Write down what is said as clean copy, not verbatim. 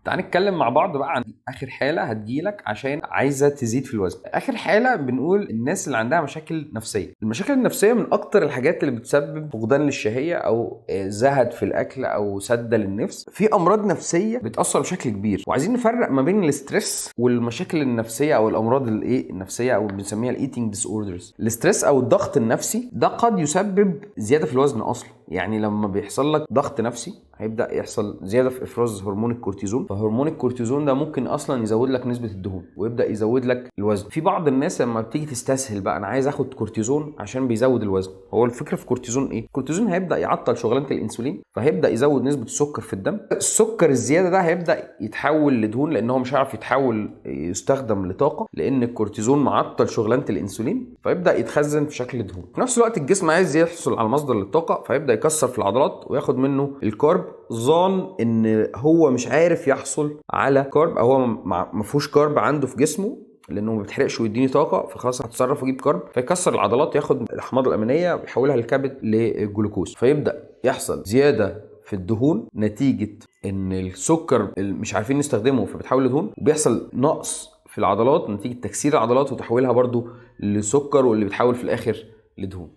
تعال نتكلم مع بعض بقى عن اخر حاله هتجيلك عشان عايزه تزيد في الوزن. اخر حاله بنقول الناس اللي عندها مشاكل نفسيه. المشاكل النفسيه من اكتر الحاجات اللي بتسبب فقدان للشهيه او زهد في الاكل او سد للنفس. في امراض نفسيه بتاثر بشكل كبير، وعايزين نفرق ما بين الاسترس والمشاكل النفسيه او الامراض النفسيه او بنسميها الايتنج ديس اوردرز. الاسترس او الضغط النفسي ده قد يسبب زياده في الوزن اصلا. يعني لما بيحصل لك ضغط نفسي هيبدا يحصل زياده في افراز هرمون الكورتيزون، فهرمون الكورتيزون ده ممكن اصلا يزود لك نسبه الدهون ويبدا يزود لك الوزن. في بعض الناس لما بتيجي تستسهل بقى انا عايز اخد كورتيزون عشان بيزود الوزن. هو الفكره في كورتيزون ايه؟ الكورتيزون هيبدا يعطل شغلانه الانسولين، فهيبدا يزود نسبه السكر في الدم. السكر الزياده ده هيبدا يتحول لدهون لان هو مش هيعرف يتحول يستخدم لطاقه، لان الكورتيزون معطل شغلانه الانسولين، فيبدا يتخزن في شكل دهون. في نفس الوقت الجسم عايز يحصل على مصدر للطاقه، فيبدا يكسر في العضلات وياخد منه الكارب، ظان ان هو مش عارف يحصل على كارب او هو ما فيهوش كارب عنده في جسمه لانه ما بيتحرقش ويديني طاقه، فخلاص هتصرف واجيب كارب، فيكسر العضلات ياخد الاحماض الامينيه ويحولها للكبد للجلوكوز، فيبدا يحصل زياده في الدهون نتيجه ان السكر مش عارفين نستخدمه فبتحول لدهون، وبيحصل نقص في العضلات نتيجه تكسير العضلات وتحويلها برضو لسكر، واللي بتحول في الاخر لدهون.